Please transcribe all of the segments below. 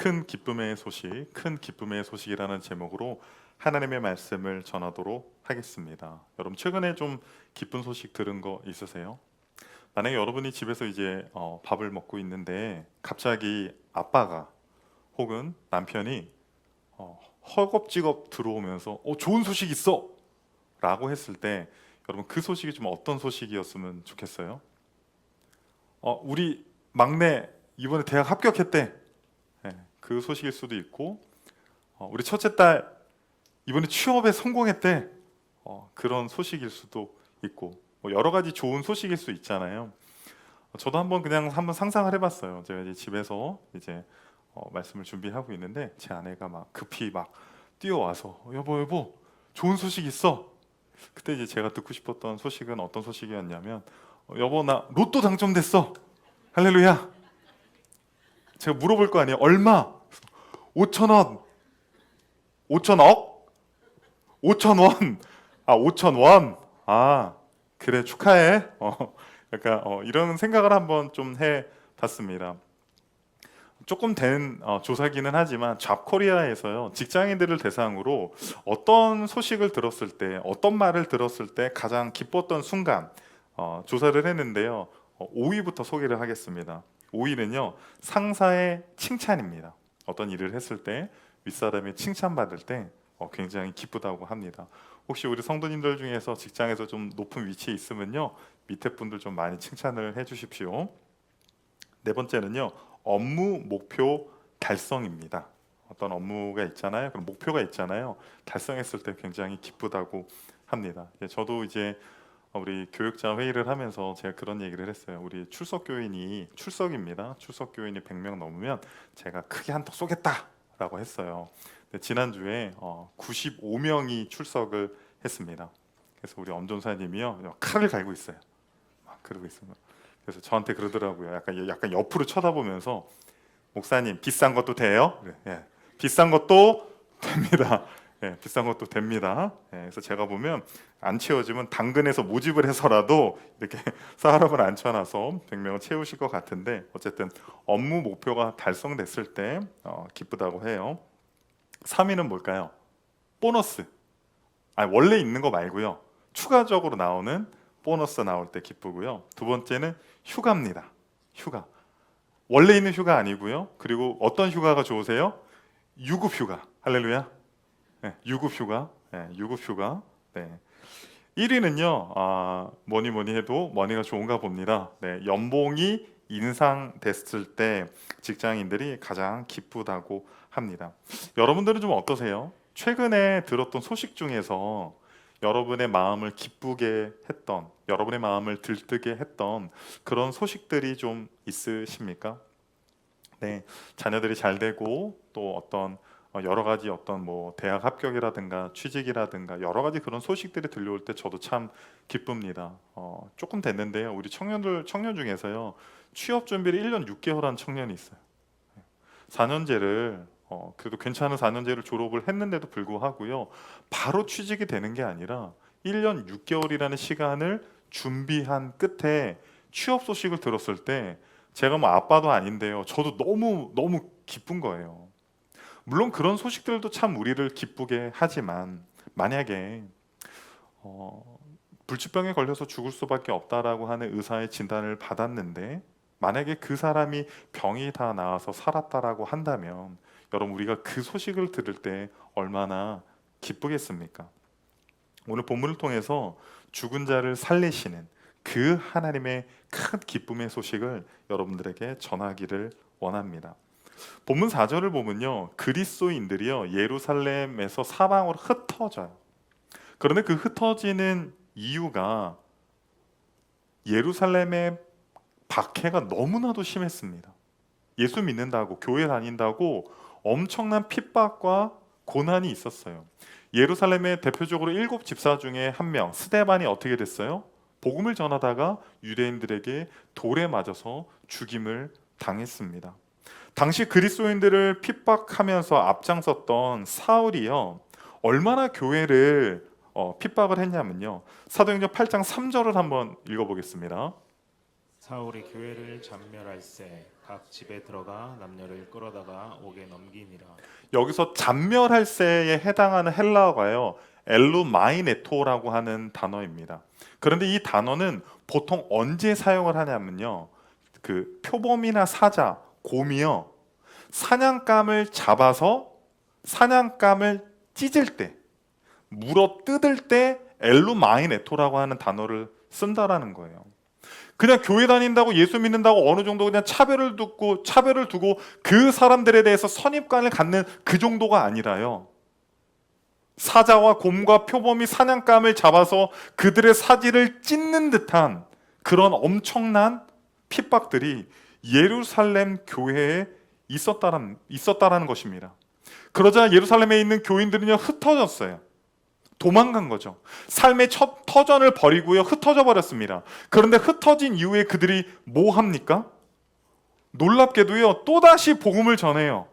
큰 기쁨의 소식, 큰 기쁨의 소식이라는 제목으로 하나님의 말씀을 전하도록 하겠습니다. 여러분 최근에 좀 기쁜 소식 들은 거 있으세요? 만약에 여러분이 집에서 이제 밥을 먹고 있는데 갑자기 아빠가 혹은 남편이 헐겁지겁 들어오면서 좋은 소식 있어! 라고 했을 때 여러분 그 소식이 좀 어떤 소식이었으면 좋겠어요? 우리 막내 이번에 대학 합격했대. 그 소식일 수도 있고 우리 첫째 딸 이번에 취업에 성공했대. 그런 소식일 수도 있고 뭐 여러 가지 좋은 소식일 수 있잖아요. 저도 한번 상상을 해봤어요. 제가 이제 집에서 이제 말씀을 준비하고 있는데 제 아내가 막 급히 막 뛰어와서 여보 좋은 소식 있어. 그때 이제 제가 듣고 싶었던 소식은 어떤 소식이었냐면 여보 나 로또 당첨됐어. 할렐루야. 제가 물어볼 거 아니에요. 얼마? 5천 원, 5천억, 5천 원, 5천 원. 그래 축하해. 약간 이런 생각을 한번 좀 해봤습니다. 조금 된 조사기는 하지만 잡코리아에서요 직장인들을 대상으로 어떤 소식을 들었을 때, 어떤 말을 들었을 때 가장 기뻤던 순간 조사를 했는데요. 5위부터 소개를 하겠습니다. 5위는요 상사의 칭찬입니다. 어떤 일을 했을 때 윗사람이 칭찬받을 때 굉장히 기쁘다고 합니다. 혹시 우리 성도님들 중에서 직장에서 좀 높은 위치에 있으면요 밑에 분들 좀 많이 칭찬을 해주십시오. 네 번째는요 업무 목표 달성입니다. 어떤 업무가 있잖아요. 그럼 목표가 있잖아요. 달성했을 때 굉장히 기쁘다고 합니다. 저도 이제 우리 교육자 회의를 하면서 제가 그런 얘기를 했어요. 우리 출석입니다. 출석 교인이 100명 넘으면 제가 크게 한턱 쏘겠다라고 했어요. 지난주에 95명이 출석을 했습니다. 그래서 우리 엄전사님이요 칼을 갈고 있어요. 막 그러고 있어요. 그래서 저한테 그러더라고요. 약간 옆으로 쳐다보면서 목사님 비싼 것도 돼요? 그래, 예, 비싼 것도 됩니다. 예, 비싼 것도 됩니다. 그래서 제가 보면 안 채워지면 당근에서 모집을 해서라도 이렇게 사람을 앉혀놔서 100명을 채우실 것 같은데 어쨌든 업무 목표가 달성됐을 때 기쁘다고 해요. 3위는 뭘까요? 보너스. 원래 있는 거 말고요. 추가적으로 나오는 보너스 나올 때 기쁘고요. 두 번째는 휴가입니다. 휴가. 원래 있는 휴가 아니고요. 그리고 어떤 휴가가 좋으세요? 유급 휴가. 할렐루야. 네, 유급 휴가. 네, 유급 휴가. 네. 1위는요. 뭐니 해도 머니가 좋은가 봅니다. 네, 연봉이 인상됐을 때 직장인들이 가장 기쁘다고 합니다. 여러분들은 좀 어떠세요? 최근에 들었던 소식 중에서 여러분의 마음을 기쁘게 했던, 여러분의 마음을 들뜨게 했던 그런 소식들이 좀 있으십니까? 네, 자녀들이 잘 되고 또 어떤 여러 가지 어떤 뭐 대학 합격이라든가 취직이라든가 여러 가지 그런 소식들이 들려올 때 저도 참 기쁩니다. 조금 됐는데요. 우리 청년 중에서요. 취업 준비를 1년 6개월 한 청년이 있어요. 4년제를 그래도 괜찮은 4년제를 졸업을 했는데도 불구하고요. 바로 취직이 되는 게 아니라 1년 6개월이라는 시간을 준비한 끝에 취업 소식을 들었을 때 제가 뭐 아빠도 아닌데요. 저도 너무 기쁜 거예요. 물론 그런 소식들도 참 우리를 기쁘게 하지만 만약에 불치병에 걸려서 죽을 수밖에 없다라고 하는 의사의 진단을 받았는데 만약에 그 사람이 병이 다 나아서 살았다라고 한다면 여러분 우리가 그 소식을 들을 때 얼마나 기쁘겠습니까? 오늘 본문을 통해서 죽은 자를 살리시는 그 하나님의 큰 기쁨의 소식을 여러분들에게 전하기를 원합니다. 본문 4절을 보면요 그리스도인들이요 예루살렘에서 사방으로 흩어져요. 그런데 그 흩어지는 이유가 예루살렘의 박해가 너무나도 심했습니다. 예수 믿는다고 교회 다닌다고 엄청난 핍박과 고난이 있었어요. 예루살렘의 대표적으로 7집사 중에 한 명 스데반이 어떻게 됐어요? 복음을 전하다가 유대인들에게 돌에 맞아서 죽임을 당했습니다. 당시 그리스도인들을 핍박하면서 앞장섰던 사울이요 얼마나 교회를 핍박을 했냐면요 사도행전 8장 3절을 한번 읽어보겠습니다. 사울이 교회를 잔멸할세 각 집에 들어가 남녀를 끌어다가 옥에 넘기니라. 여기서 잔멸할세에 해당하는 헬라어가요, 엘루마이네토라고 하는 단어입니다. 그런데 이 단어는 보통 언제 사용을 하냐면요, 그 표범이나 사자, 곰이요, 사냥감을 잡아서 사냥감을 찢을 때, 물어 뜯을 때 엘루마이네토라고 하는 단어를 쓴다라는 거예요. 그냥 교회 다닌다고, 예수 믿는다고 어느 정도 그냥 차별을 두고 그 사람들에 대해서 선입관을 갖는 그 정도가 아니라요, 사자와 곰과 표범이 사냥감을 잡아서 그들의 사지를 찢는 듯한 그런 엄청난 핍박들이 예루살렘 교회에 있었다라는 것입니다. 그러자 예루살렘에 있는 교인들은요, 흩어졌어요. 도망간 거죠. 삶의 첫 터전을 버리고요, 흩어져 버렸습니다. 그런데 흩어진 이후에 그들이 뭐 합니까? 놀랍게도요, 또다시 복음을 전해요.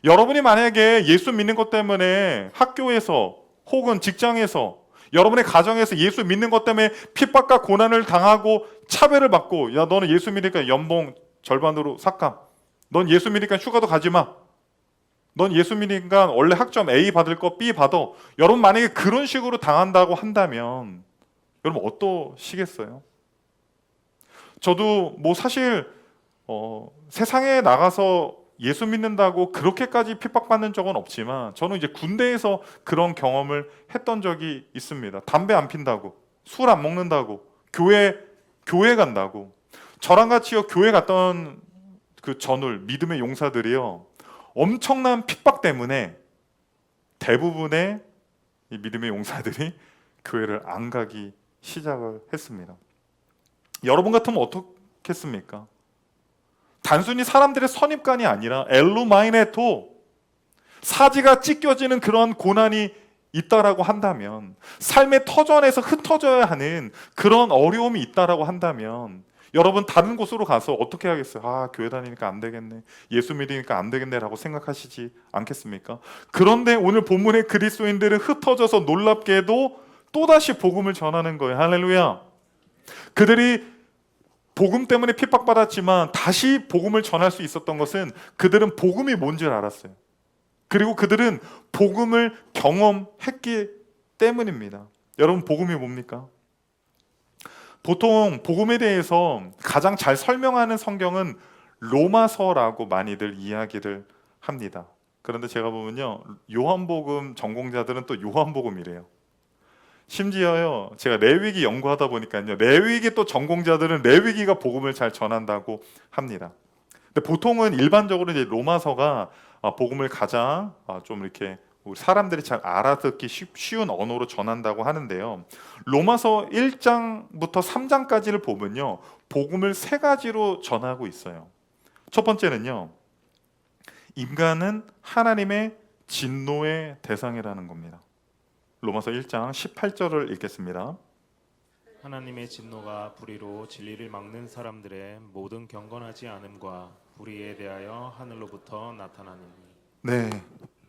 여러분이 만약에 예수 믿는 것 때문에 학교에서 혹은 직장에서, 여러분의 가정에서 예수 믿는 것 때문에 핍박과 고난을 당하고 차별을 받고, 야, 너는 예수 믿으니까 연봉 절반으로 삭감, 넌 예수 믿으니까 휴가도 가지 마, 넌 예수 믿으니까 원래 학점 A 받을 거 B 받아, 여러분 만약에 그런 식으로 당한다고 한다면 여러분 어떠시겠어요? 저도 뭐 사실 세상에 나가서 예수 믿는다고 그렇게까지 핍박받는 적은 없지만, 저는 이제 군대에서 그런 경험을 했던 적이 있습니다. 담배 안 핀다고, 술 안 먹는다고, 교회 간다고. 저랑 같이요, 교회 갔던 그 전울 믿음의 용사들이요, 엄청난 핍박 때문에 대부분의 이 믿음의 용사들이 교회를 안 가기 시작을 했습니다. 여러분 같으면 어떻겠습니까? 단순히 사람들의 선입관이 아니라 엘루마이네토, 사지가 찢겨지는 그런 고난이 있다라고 한다면, 삶의 터전에서 흩어져야 하는 그런 어려움이 있다라고 한다면, 여러분 다른 곳으로 가서 어떻게 하겠어요? 아, 교회 다니니까 안 되겠네, 예수 믿으니까 안 되겠네 라고 생각하시지 않겠습니까? 그런데 오늘 본문의 그리스도인들은 흩어져서 놀랍게도 또다시 복음을 전하는 거예요. 할렐루야. 그들이 복음 때문에 핍박받았지만 다시 복음을 전할 수 있었던 것은 그들은 복음이 뭔지 알았어요. 그리고 그들은 복음을 경험했기 때문입니다. 여러분, 복음이 뭡니까? 보통 복음에 대해서 가장 잘 설명하는 성경은 로마서라고 많이들 이야기를 합니다. 그런데 제가 보면요, 요한복음 전공자들은 또 요한복음이래요. 심지어요, 제가 레위기 연구하다 보니까요, 레위기 또 전공자들은 레위기가 복음을 잘 전한다고 합니다. 근데 보통은 일반적으로 이제 로마서가 복음을 가장 좀 이렇게 우리 사람들이 잘 알아듣기 쉬운 언어로 전한다고 하는데요, 로마서 1장부터 3장까지를 보면요, 복음을 세 가지로 전하고 있어요. 첫 번째는요, 인간은 하나님의 진노의 대상이라는 겁니다. 로마서 1장 18절을 읽겠습니다. 하나님의 진노가 불의로 진리를 막는 사람들의 모든 경건하지 않음과 불의에 대하여 하늘로부터 나타나느니. 네,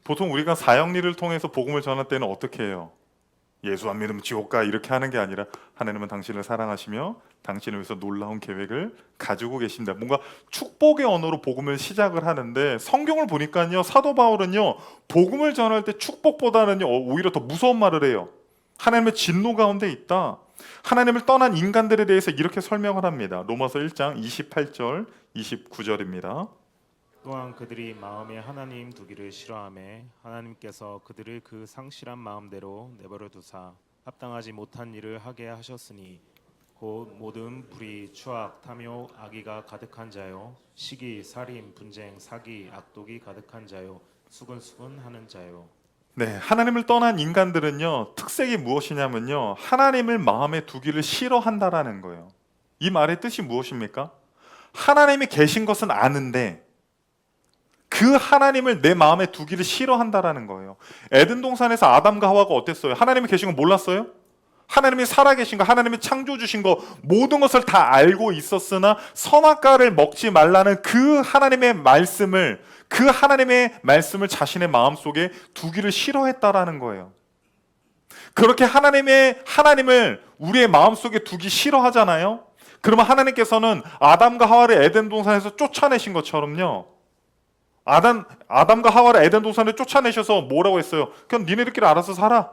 보통 우리가 사형리를 통해서 복음을 전할 때는 어떻게 해요? 예수 안 믿으면 지옥 가, 이렇게 하는 게 아니라 하나님은 당신을 사랑하시며 당신을 위해서 놀라운 계획을 가지고 계신다, 뭔가 축복의 언어로 복음을 시작을 하는데, 성경을 보니까요, 사도 바울은요, 복음을 전할 때 축복보다는요 오히려 더 무서운 말을 해요. 하나님의 진노 가운데 있다, 하나님을 떠난 인간들에 대해서 이렇게 설명을 합니다. 로마서 1장 28절 29절입니다. 또한 그들이 마음에 하나님 두기를 싫어하매 하나님께서 그들을 그 상실한 마음대로 내버려 두사 합당하지 못한 일을 하게 하셨으니 곧 모든 불의, 추악, 탐욕, 악의가 가득한 자요, 시기, 살인, 분쟁, 사기, 악독이 가득한 자요, 수근수근하는 자요. 네, 하나님을 떠난 인간들은요, 특색이 무엇이냐면요, 하나님을 마음에 두기를 싫어한다라는 거예요. 이 말의 뜻이 무엇입니까? 하나님이 계신 것은 아는데 그 하나님을 내 마음에 두기를 싫어한다라는 거예요. 에덴 동산에서 아담과 하와가 어땠어요? 하나님이 계신 거 몰랐어요? 하나님이 살아계신 거, 하나님이 창조 주신 거, 모든 것을 다 알고 있었으나 선악과를 먹지 말라는 그 하나님의 말씀을 자신의 마음속에 두기를 싫어했다라는 거예요. 그렇게 하나님을 우리의 마음속에 두기 싫어하잖아요. 그러면 하나님께서는 아담과 하와를 에덴 동산에서 쫓아내신 것처럼요. 아담과 하와를 에덴 동산에 쫓아내셔서 뭐라고 했어요? 그냥 니네들끼리 알아서 살아.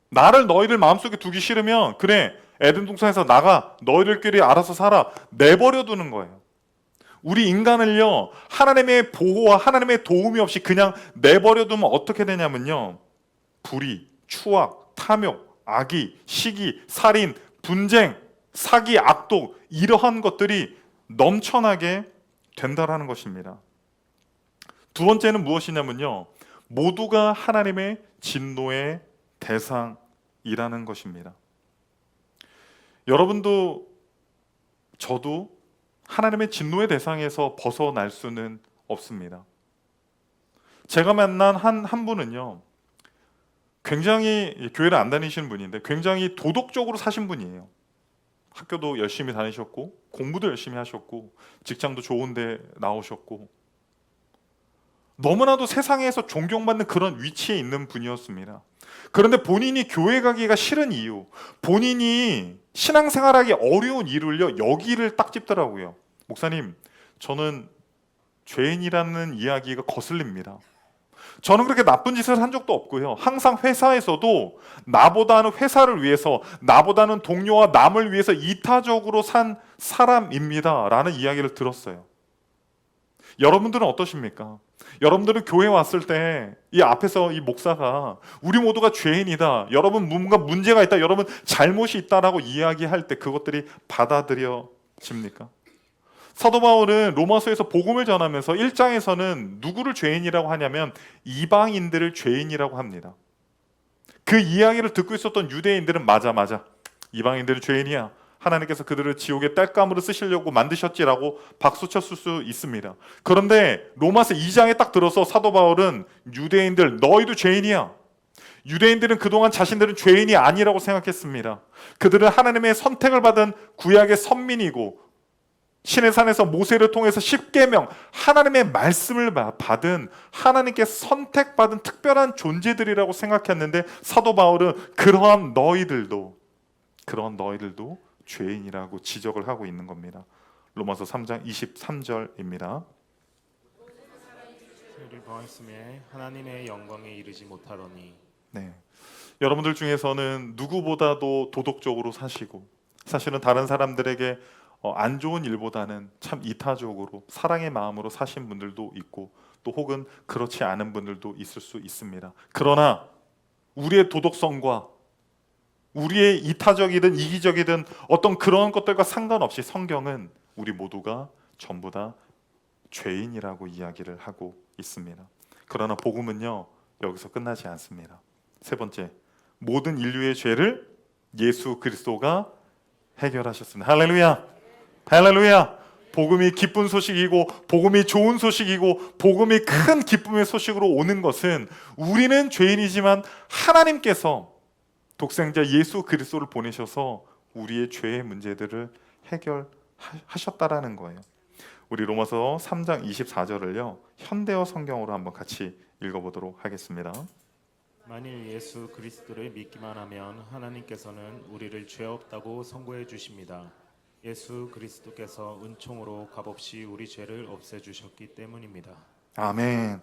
나를 너희들 마음속에 두기 싫으면 그래 에덴 동산에서 나가. 너희들끼리 알아서 살아. 내버려 두는 거예요. 우리 인간을요 하나님의 보호와 하나님의 도움이 없이 그냥 내버려 두면 어떻게 되냐면요, 불의, 추악, 탐욕, 악의, 시기, 살인, 분쟁, 사기, 악독, 이러한 것들이 넘쳐나게 된다라는 것입니다. 두 번째는 무엇이냐면요, 모두가 하나님의 진노의 대상이라는 것입니다. 여러분도 저도 하나님의 진노의 대상에서 벗어날 수는 없습니다. 제가 만난 한 분은요, 굉장히 교회를 안 다니시는 분인데 굉장히 도덕적으로 사신 분이에요. 학교도 열심히 다니셨고 공부도 열심히 하셨고 직장도 좋은 데 나오셨고 너무나도 세상에서 존경받는 그런 위치에 있는 분이었습니다. 그런데 본인이 교회 가기가 싫은 이유, 본인이 신앙생활하기 어려운 이유를요 여기를 딱 짚더라고요. 목사님, 저는 죄인이라는 이야기가 거슬립니다. 저는 그렇게 나쁜 짓을 한 적도 없고요. 항상 회사에서도 나보다는 회사를 위해서, 나보다는 동료와 남을 위해서 이타적으로 산 사람입니다 라는 이야기를 들었어요. 여러분들은 어떠십니까? 여러분들은 교회 왔을 때 이 앞에서 이 목사가 우리 모두가 죄인이다, 여러분 뭔가 문제가 있다, 여러분 잘못이 있다라고 이야기할 때 그것들이 받아들여집니까? 사도 바울은 로마서에서 복음을 전하면서 1장에서는 누구를 죄인이라고 하냐면 이방인들을 죄인이라고 합니다. 그 이야기를 듣고 있었던 유대인들은 맞아 이방인들은 죄인이야, 하나님께서 그들을 지옥의 땔감으로 쓰시려고 만드셨지라고 박수쳤을 수 있습니다. 그런데 로마서 2장에 딱 들어서 사도 바울은 유대인들 너희도 죄인이야. 유대인들은 그동안 자신들은 죄인이 아니라고 생각했습니다. 그들은 하나님의 선택을 받은 구약의 선민이고 신의 산에서 모세를 통해서 십계명 하나님의 말씀을 받은 하나님께 선택받은 특별한 존재들이라고 생각했는데 사도 바울은 그러한 너희들도 죄인이라고 지적을 하고 있는 겁니다. 로마서 3장 23절입니다. 죄를 범했음에 하나님의 영광에 이르지 못하더니. 네. 여러분들 중에서는 누구보다도 도덕적으로 사시고 사실은 다른 사람들에게 안 좋은 일보다는 참 이타적으로 사랑의 마음으로 사신 분들도 있고 또 혹은 그렇지 않은 분들도 있을 수 있습니다. 그러나 우리의 도덕성과 우리의 이타적이든 이기적이든 어떤 그런 것들과 상관없이 성경은 우리 모두가 전부 다 죄인이라고 이야기를 하고 있습니다. 그러나 복음은요 여기서 끝나지 않습니다. 세 번째, 모든 인류의 죄를 예수 그리스도가 해결하셨습니다. 할렐루야, 할렐루야. 복음이 기쁜 소식이고 복음이 좋은 소식이고 복음이 큰 기쁨의 소식으로 오는 것은 우리는 죄인이지만 하나님께서 독생자 예수 그리스도를 보내셔서 우리의 죄의 문제들을 해결하셨다라는 거예요. 우리 로마서 3장 24절을요 현대어 성경으로 한번 같이 읽어보도록 하겠습니다. 만일 예수 그리스도를 믿기만 하면 하나님께서는 우리를 죄 없다고 선고해 주십니다. 예수 그리스도께서 은총으로 값없이 우리 죄를 없애 주셨기 때문입니다. 아멘,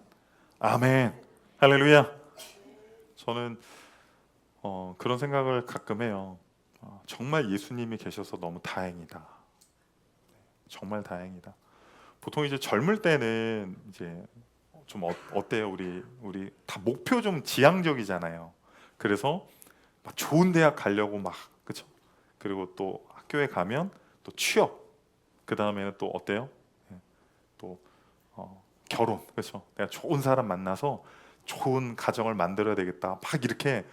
아멘, 할렐루야. 저는 그런 생각을 가끔 해요. 정말 예수님이 계셔서 너무 다행이다. 정말 다행이다. 보통 이제 젊을 때는 이제 좀 어때요? 우리 다 목표 좀 지향적이잖아요. 그래서 막 좋은 대학 가려고 막 그렇죠. 그리고 또 학교에 가면 또 취업, 그 다음에는 또 어때요? 또 결혼, 그렇죠. 내가 좋은 사람 만나서 좋은 가정을 만들어야 되겠다. 막 이렇게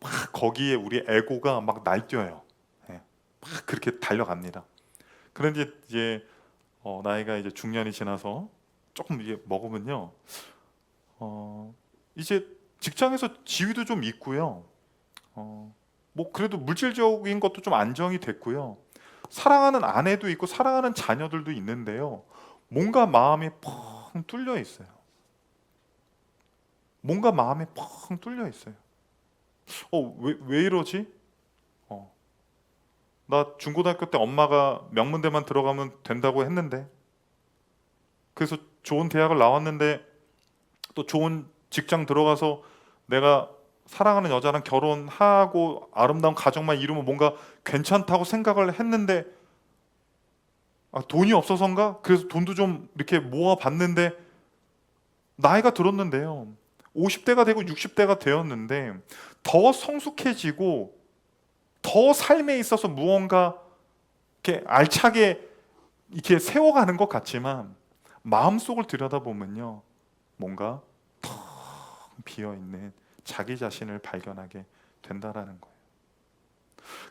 막 거기에 우리 에고가 막 날뛰어요. 막 그렇게 달려갑니다. 그런데 이제 나이가 이제 중년이 지나서 조금 이게 먹으면요, 이제 직장에서 지위도 좀 있고요. 뭐 그래도 물질적인 것도 좀 안정이 됐고요. 사랑하는 아내도 있고 사랑하는 자녀들도 있는데요. 뭔가 마음이 펑 뚫려 있어요. 뭔가 마음이 펑 뚫려 있어요. 왜 이러지? 나 중고등학교 때 엄마가 명문대만 들어가면 된다고 했는데, 그래서 좋은 대학을 나왔는데 또 좋은 직장 들어가서 내가 사랑하는 여자랑 결혼하고 아름다운 가정만 이루면 뭔가 괜찮다고 생각을 했는데, 돈이 없어서인가? 그래서 돈도 좀 이렇게 모아봤는데 나이가 들었는데요, 50대가 되고 60대가 되었는데 더 성숙해지고 더 삶에 있어서 무언가 이렇게 알차게 이렇게 세워가는 것 같지만 마음속을 들여다보면요, 뭔가 텅 비어있는 자기 자신을 발견하게 된다라는 거예요.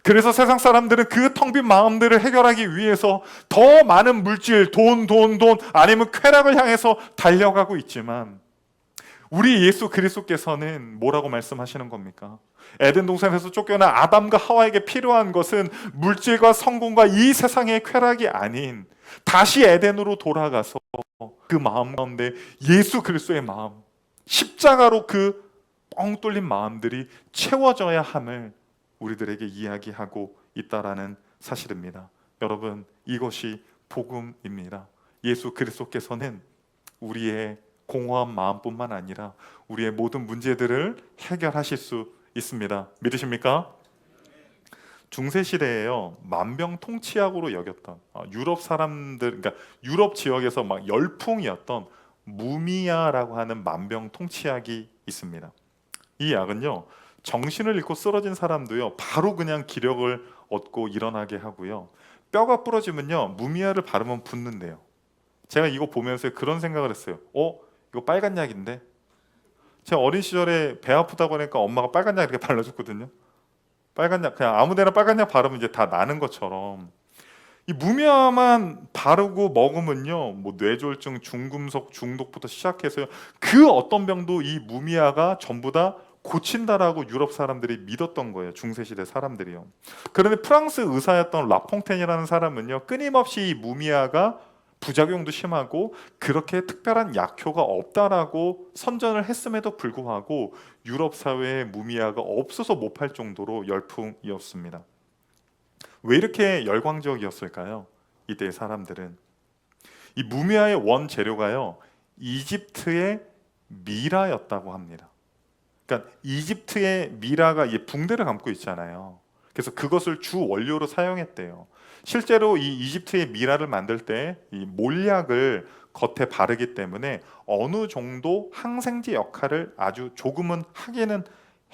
그래서 세상 사람들은 그 텅 빈 마음들을 해결하기 위해서 더 많은 물질, 돈 아니면 쾌락을 향해서 달려가고 있지만, 우리 예수 그리스도께서는 뭐라고 말씀하시는 겁니까? 에덴 동산에서 쫓겨난 아담과 하와에게 필요한 것은 물질과 성공과 이 세상의 쾌락이 아닌 다시 에덴으로 돌아가서 그 마음 가운데 예수 그리스도의 마음, 십자가로 그 뻥 뚫린 마음들이 채워져야 함을 우리들에게 이야기하고 있다라는 사실입니다. 여러분, 이것이 복음입니다. 예수 그리스도께서는 우리의 공허한 마음뿐만 아니라 우리의 모든 문제들을 해결하실 수 있습니다. 믿으십니까? 중세 시대에요, 만병통치약으로 여겼던 유럽 사람들, 그러니까 유럽 지역에서 막 열풍이었던 무미야라고 하는 만병통치약이 있습니다. 이 약은요, 정신을 잃고 쓰러진 사람도요 바로 그냥 기력을 얻고 일어나게 하고요, 뼈가 부러지면요 무미야를 바르면 붓는데요. 제가 이거 보면서 그런 생각을 했어요. 이거 빨간 약인데, 제가 어린 시절에 배 아프다고 하니까 엄마가 빨간 약 이렇게 발라줬거든요. 빨간 약, 그냥 아무데나 빨간 약 바르면 이제 다 나는 것처럼 이 무미야만 바르고 먹으면요, 뭐 뇌졸중, 중금속 중독부터 시작해서요, 그 어떤 병도 이 무미야가 전부 다 고친다라고 유럽 사람들이 믿었던 거예요, 중세시대 사람들이요. 그런데 프랑스 의사였던 라퐁텐이라는 사람은요, 끊임없이 이 무미야가 부작용도 심하고 그렇게 특별한 약효가 없다라고 선전을 했음에도 불구하고 유럽 사회에 무미야가 없어서 못 팔 정도로 열풍이었습니다. 왜 이렇게 열광적이었을까요? 이때 사람들은 이 무미야의 원 재료가요, 이집트의 미라였다고 합니다. 그러니까 이집트의 미라가 이 붕대를 감고 있잖아요. 그래서 그것을 주 원료로 사용했대요. 실제로 이 이집트의 미라를 만들 때 이 몰약을 겉에 바르기 때문에 어느 정도 항생제 역할을 아주 조금은 하기는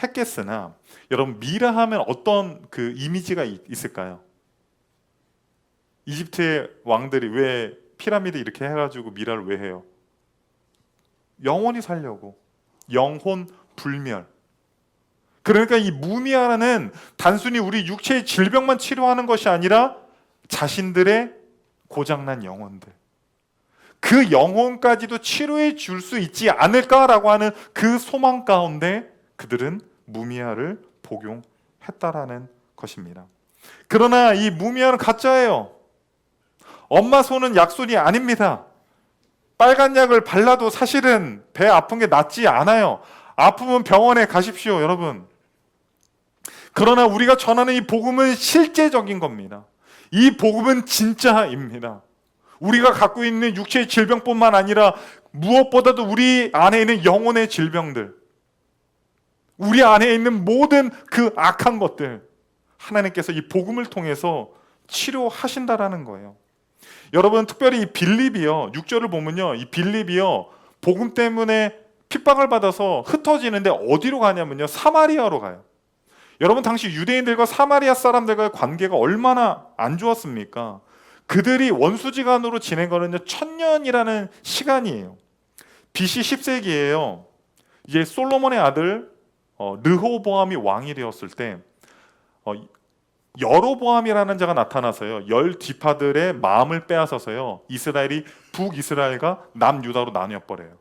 했겠으나, 여러분 미라 하면 어떤 그 이미지가 있을까요? 이집트의 왕들이 왜 피라미드 이렇게 해가지고 미라를 왜 해요? 영원히 살려고, 영혼 불멸. 그러니까 이 무미야는 단순히 우리 육체의 질병만 치료하는 것이 아니라 자신들의 고장난 영혼들, 그 영혼까지도 치료해 줄 수 있지 않을까라고 하는 그 소망 가운데 그들은 무미야를 복용했다라는 것입니다. 그러나 이 무미야는 가짜예요. 엄마 손은 약손이 아닙니다. 빨간 약을 발라도 사실은 배 아픈 게 낫지 않아요. 아프면 병원에 가십시오, 여러분. 그러나 우리가 전하는 이 복음은 실제적인 겁니다. 이 복음은 진짜입니다. 우리가 갖고 있는 육체의 질병뿐만 아니라 무엇보다도 우리 안에 있는 영혼의 질병들, 우리 안에 있는 모든 그 악한 것들, 하나님께서 이 복음을 통해서 치료하신다라는 거예요. 여러분, 특별히 이 빌립이요, 6절을 보면요, 이 빌립이요 복음 때문에 핍박을 받아서 흩어지는데 어디로 가냐면요, 사마리아로 가요. 여러분, 당시 유대인들과 사마리아 사람들과의 관계가 얼마나 안 좋았습니까? 그들이 원수지간으로 지낸 거는요 1000년이라는 시간이에요. BC 10세기에요. 이제 솔로몬의 아들 르호보암이 왕이 되었을 때 여로보암이라는 자가 나타나서요, 10지파들의 마음을 빼앗아서요, 이스라엘이 북이스라엘과 남유다로 나뉘어 버려요.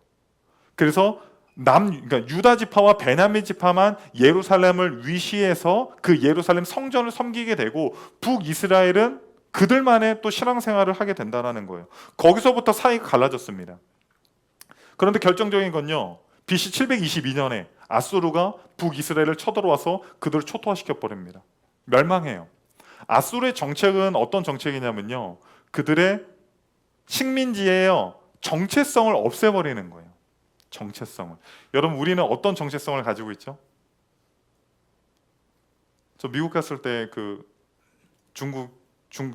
그래서 그러니까 유다 지파와 베냐민 지파만 예루살렘을 위시해서 그 예루살렘 성전을 섬기게 되고, 북이스라엘은 그들만의 또 신앙생활을 하게 된다는 거예요. 거기서부터 사이가 갈라졌습니다. 그런데 결정적인 건요, BC 722년에 아수르가 북이스라엘을 쳐들어와서 그들을 초토화시켜 버립니다. 멸망해요. 아수르의 정책은 어떤 정책이냐면요, 그들의 식민지에요 정체성을 없애버리는 거예요. 정체성을. 여러분, 우리는 어떤 정체성을 가지고 있죠? 저 미국 갔을 때 그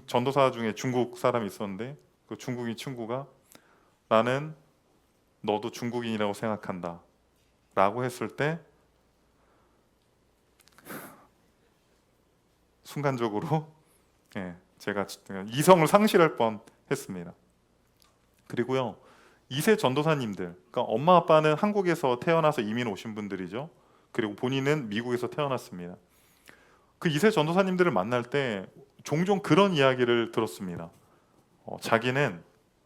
전도사 중에 중국 사람이 있었는데, 그 중국인 친구가 나는 너도 중국인이라고 생각한다 라고 했을 때 순간적으로 제가 이성을 상실할 뻔 했습니다. 그리고요, 2세 전도사님들, 그러니까 엄마 아빠는 한국에서 태어나서 이민 오신 분들이죠. 그리고 본인은 미국에서 태어났습니다. 그 2세 전도사님들을 만날 때 종종 그런 이야기를 들었습니다. 자기는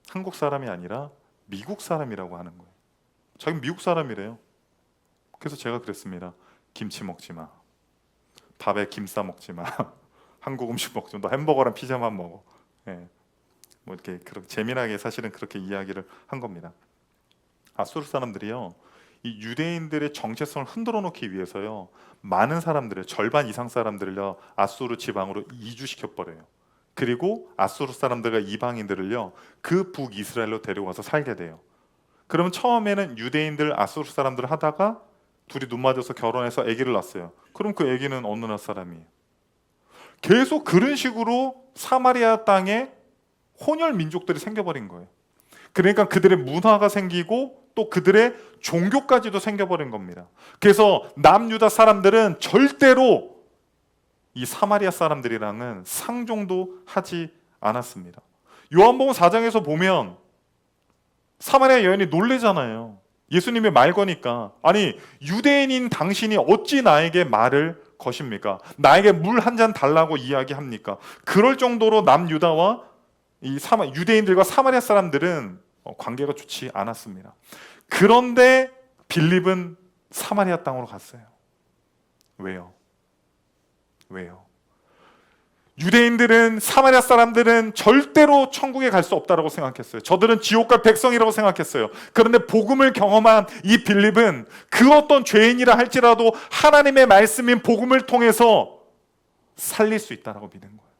한국 사람이 아니라 미국 사람이라고 하는 거예요. 자기는 미국 사람이래요. 그래서 제가 그랬습니다. 김치 먹지 마. 밥에 김 싸 먹지 마. 한국 음식 먹지 마. 너 햄버거랑 피자만 먹어. 뭐 이렇게 그렇게 재미나게 사실은 그렇게 이야기를 한 겁니다. 아수르 사람들이요, 이 유대인들의 정체성을 흔들어 놓기 위해서요, 많은 사람들을, 절반 이상 사람들을요 아수르 지방으로 이주시켜 버려요. 그리고 아수르 사람들과 이방인들을요 그 북이스라엘로 데려와서 살게 돼요. 그러면 처음에는 유대인들 아수르 사람들 하다가 둘이 눈 맞아서 결혼해서 아기를 낳았어요. 그럼 그 아기는 어느 나라 사람이에요? 계속 그런 식으로 사마리아 땅에 혼혈 민족들이 생겨버린 거예요. 그러니까 그들의 문화가 생기고 또 그들의 종교까지도 생겨버린 겁니다. 그래서 남유다 사람들은 절대로 이 사마리아 사람들이랑은 상종도 하지 않았습니다. 요한복음 4장에서 보면 사마리아 여인이 놀래잖아요. 예수님의 말 거니까. 아니, 유대인인 당신이 어찌 나에게 말을 거십니까? 나에게 물 한 잔 달라고 이야기합니까? 그럴 정도로 남유다와 이 유대인들과 사마리아 사람들은 관계가 좋지 않았습니다. 그런데 빌립은 사마리아 땅으로 갔어요. 왜요? 유대인들은, 사마리아 사람들은 절대로 천국에 갈 수 없다고 생각했어요. 저들은 지옥 갈 백성이라고 생각했어요. 그런데 복음을 경험한 이 빌립은 그 어떤 죄인이라 할지라도 하나님의 말씀인 복음을 통해서 살릴 수 있다고 믿는 거예요.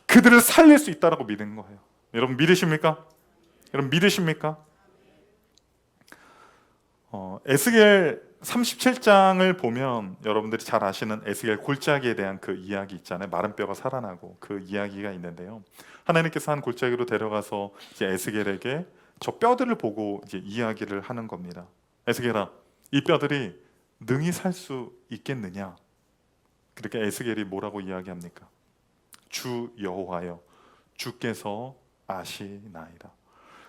그들을 살릴 수 있다고 믿는 거예요. 여러분 믿으십니까? 여러분 믿으십니까? 에스겔 37장을 보면 여러분들이 잘 아시는 에스겔 골짜기에 대한 그 이야기 있잖아요. 마른 뼈가 살아나고 그 이야기가 있는데요. 하나님께서 한 골짜기로 데려가서 이제 에스겔에게 저 뼈들을 보고 이제 이야기를 하는 겁니다. 에스겔아, 이 뼈들이 능히 살 수 있겠느냐? 그렇게 에스겔이 뭐라고 이야기합니까? 주 여호와여, 주께서 아시나이다.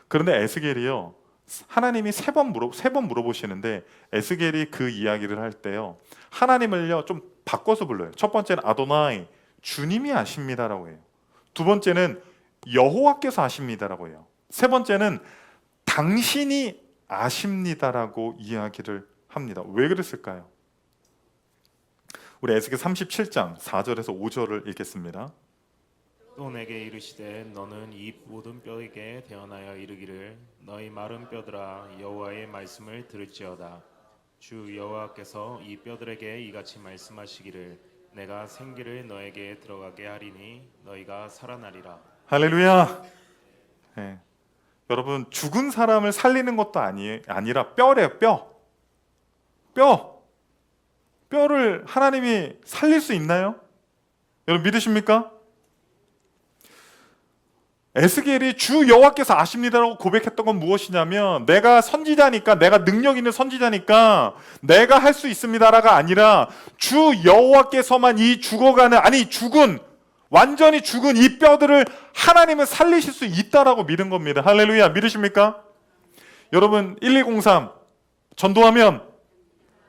그런데 에스겔이요, 하나님이 세 번 물어보시는데 에스겔이 그 이야기를 할 때요, 하나님을요 좀 바꿔서 불러요. 첫 번째는 아도나이, 주님이 아십니다라고 해요. 두 번째는 여호와께서 아십니다라고 해요. 세 번째는 당신이 아십니다라고 이야기를 합니다. 왜 그랬을까요? 우리 에스겔 37장 4절에서 5절을 읽겠습니다. 또 내게 이르시되 너는 이 모든 뼈에게 대언하여 이르기를 너희 마른 뼈들아 여호와의 말씀을 들을지어다. 주 여호와께서 이 뼈들에게 이같이 말씀하시기를 내가 생기를 너에게 들어가게 하리니 너희가 살아나리라. 할렐루야. 여러분, 죽은 사람을 살리는 것도 아니라 뼈래요. 뼈를 하나님이 살릴 수 있나요? 여러분 믿으십니까? 에스겔이 주 여호와께서 아십니다라고 고백했던 건 무엇이냐면, 내가 선지자니까, 내가 능력 있는 선지자니까 내가 할 수 있습니다라가 아니라 주 여호와께서만 이 완전히 죽은 이 뼈들을 하나님은 살리실 수 있다라고 믿은 겁니다. 할렐루야. 믿으십니까? 여러분 1203 전도하면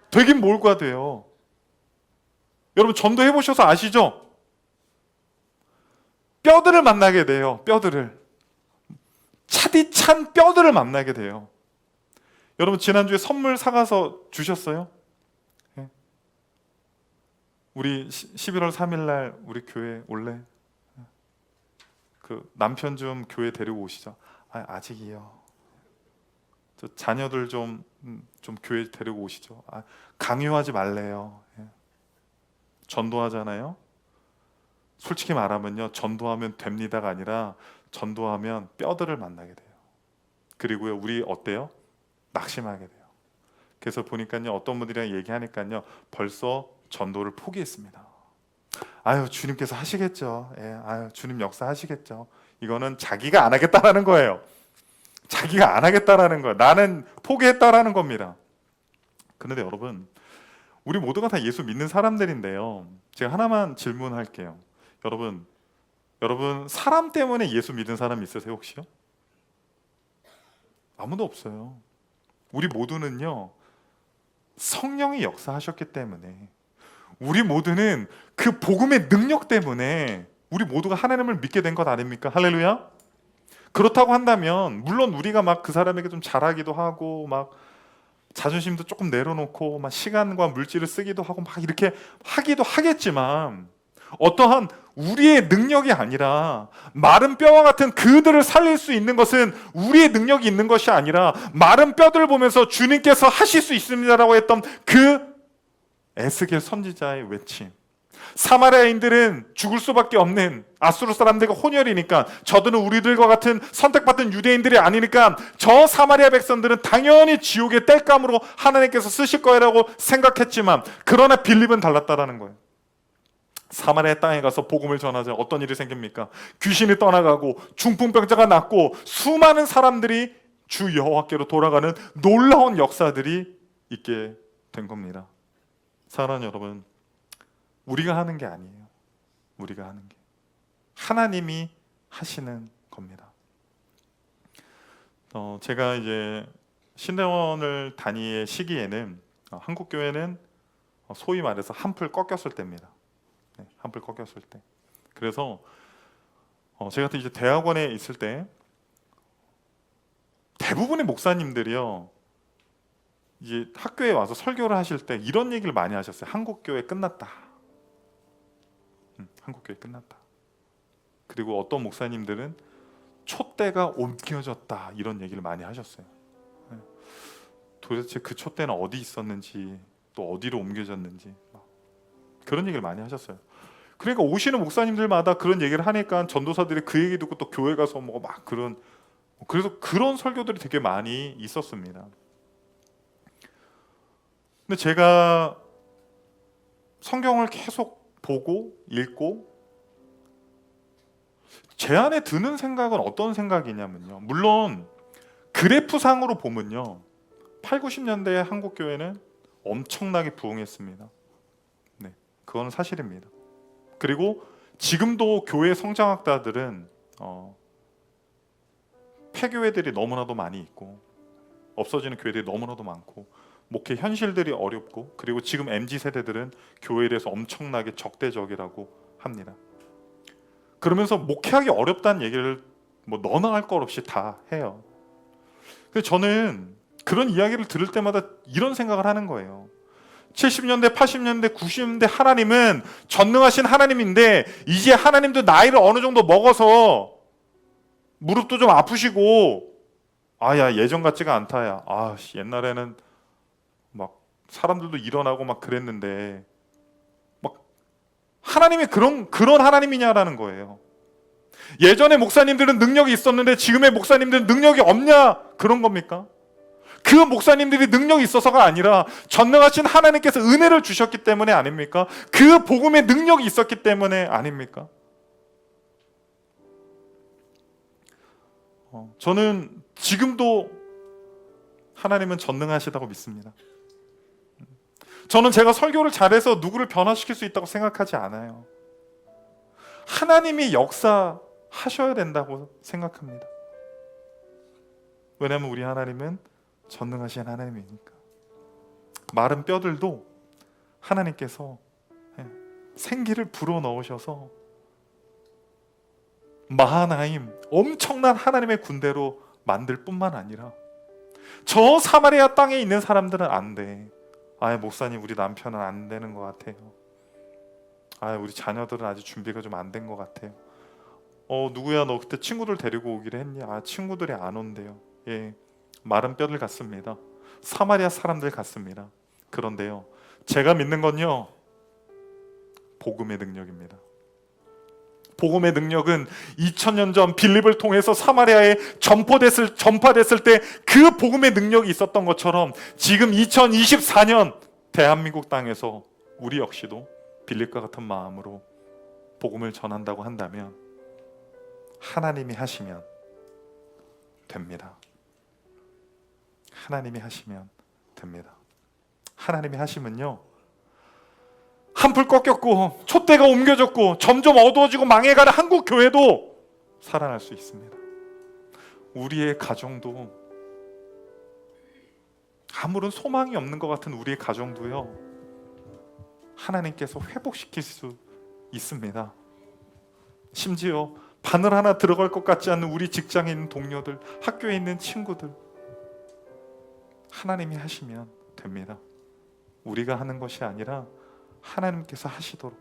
되긴 뭘까 돼요. 여러분 전도해 보셔서 아시죠? 뼈들을 만나게 돼요. 뼈들을, 차디찬 뼈들을 만나게 돼요. 여러분 지난주에 선물 사가서 주셨어요? 우리 11월 3일 날 우리 교회 올래? 그 남편 좀 교회 데리고 오시죠. 아직이요. 저 자녀들 좀 교회 데리고 오시죠. 강요하지 말래요. 전도하잖아요. 솔직히 말하면요, 전도하면 됩니다가 아니라 전도하면 뼈들을 만나게 돼요. 그리고요, 우리 어때요? 낙심하게 돼요. 그래서 보니까요, 어떤 분들이랑 얘기하니까요, 벌써 전도를 포기했습니다. 아유, 주님께서 하시겠죠. 예, 아유, 주님 역사하시겠죠. 이거는 자기가 안 하겠다라는 거예요. 자기가 안 하겠다라는 거예요. 나는 포기했다라는 겁니다. 그런데 여러분, 우리 모두가 다 예수 믿는 사람들인데요, 제가 하나만 질문할게요. 여러분 사람 때문에 예수 믿는 사람 있으세요 혹시요? 아무도 없어요. 우리 모두는요, 성령이 역사하셨기 때문에, 우리 모두는 그 복음의 능력 때문에 우리 모두가 하나님을 믿게 된 것 아닙니까? 할렐루야. 그렇다고 한다면 물론 우리가 막 그 사람에게 좀 잘하기도 하고 막 자존심도 조금 내려놓고 막 시간과 물질을 쓰기도 하고 막 이렇게 하기도 하겠지만, 어떠한 우리의 능력이 아니라 마른 뼈와 같은 그들을 살릴 수 있는 것은 우리의 능력이 있는 것이 아니라 마른 뼈들을 보면서 주님께서 하실 수 있습니다라고 했던 그 에스겔 선지자의 외침. 사마리아인들은 죽을 수밖에 없는 아수르 사람들과 혼혈이니까, 저들은 우리들과 같은 선택받은 유대인들이 아니니까 저 사마리아 백성들은 당연히 지옥의 땔감으로 하나님께서 쓰실 거라고 생각했지만, 그러나 빌립은 달랐다라는 거예요. 사마리아 땅에 가서 복음을 전하자 어떤 일이 생깁니까? 귀신이 떠나가고 중풍병자가 낫고 수많은 사람들이 주 여호와께로 돌아가는 놀라운 역사들이 있게 된 겁니다. 사랑하는 여러분, 우리가 하는 게 아니에요. 우리가 하는 게 하나님이 하시는 겁니다. 제가 이제 신대원을 다니의 시기에는 한국 교회는 소위 말해서 한풀 꺾였을 때입니다. 네, 한풀 꺾였을 때. 그래서 제가 이제 대학원에 있을 때 대부분의 목사님들이요, 이제 학교에 와서 설교를 하실 때 이런 얘기를 많이 하셨어요. 한국 교회 끝났다. 한국 교회 끝났다. 그리고 어떤 목사님들은 촛대가 옮겨졌다 이런 얘기를 많이 하셨어요. 도대체 그 촛대는 어디 있었는지, 또 어디로 옮겨졌는지 그런 얘기를 많이 하셨어요. 그러니까 오시는 목사님들마다 그런 얘기를 하니까 전도사들이 그 얘기 듣고 또 교회 가서 뭐 막 그래서 그런 설교들이 되게 많이 있었습니다. 근데 제가 성경을 계속 보고 읽고 제 안에 드는 생각은 어떤 생각이냐면요, 물론 그래프상으로 보면요 8, 90년대의 한국 교회는 엄청나게 부흥했습니다. 네, 그건 사실입니다. 그리고 지금도 교회 성장학자들은 폐교회들이 너무나도 많이 있고 없어지는 교회들이 너무나도 많고 목회 현실들이 어렵고, 그리고 지금 MZ세대들은 교회에 대해서 엄청나게 적대적이라고 합니다. 그러면서 목회하기 어렵다는 얘기를 뭐 너나 할 것 없이 다 해요. 근데 저는 그런 이야기를 들을 때마다 이런 생각을 하는 거예요. 70년대, 80년대, 90년대 하나님은 전능하신 하나님인데, 이제 하나님도 나이를 어느 정도 먹어서 무릎도 좀 아프시고, 아야 예전 같지가 않다야. 옛날에는 막 사람들도 일어나고 막 그랬는데, 막 하나님이 그런 하나님이냐라는 거예요. 예전에 목사님들은 능력이 있었는데 지금의 목사님들은 능력이 없냐, 그런 겁니까? 그 목사님들이 능력이 있어서가 아니라 전능하신 하나님께서 은혜를 주셨기 때문에 아닙니까? 그 복음의 능력이 있었기 때문에 아닙니까? 저는 지금도 하나님은 전능하시다고 믿습니다. 저는 제가 설교를 잘해서 누구를 변화시킬 수 있다고 생각하지 않아요. 하나님이 역사하셔야 된다고 생각합니다. 왜냐하면 우리 하나님은 전능하신 하나님이니까. 마른 뼈들도 하나님께서 생기를 불어넣으셔서 마하나임, 엄청난 하나님의 군대로 만들 뿐만 아니라 저 사마리아 땅에 있는 사람들은 안 돼. 목사님 우리 남편은 안 되는 것 같아요. 우리 자녀들은 아직 준비가 좀 안 된 것 같아요. 누구야 너 그때 친구들 데리고 오기로 했니? 친구들이 안 온대요. 예, 마른 뼈들 같습니다. 사마리아 사람들 같습니다. 그런데요, 제가 믿는 건요 복음의 능력입니다. 복음의 능력은 2000년 전 빌립을 통해서 사마리아에 전파됐을 때 그 복음의 능력이 있었던 것처럼 지금 2024년 대한민국 땅에서 우리 역시도 빌립과 같은 마음으로 복음을 전한다고 한다면 하나님이 하시면 됩니다. 하나님이 하시면 됩니다. 하나님이 하시면요, 한풀 꺾였고 촛대가 옮겨졌고 점점 어두워지고 망해가는 한국 교회도 살아날 수 있습니다. 우리의 가정도, 아무런 소망이 없는 것 같은 우리의 가정도요, 하나님께서 회복시킬 수 있습니다. 심지어 바늘 하나 들어갈 것 같지 않는 우리 직장에 있는 동료들, 학교에 있는 친구들, 하나님이 하시면 됩니다. 우리가 하는 것이 아니라 하나님께서 하시도록,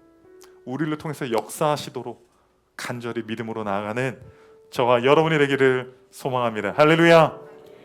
우리를 통해서 역사하시도록 간절히 믿음으로 나아가는 저와 여러분이 되기를 소망합니다. 할렐루야.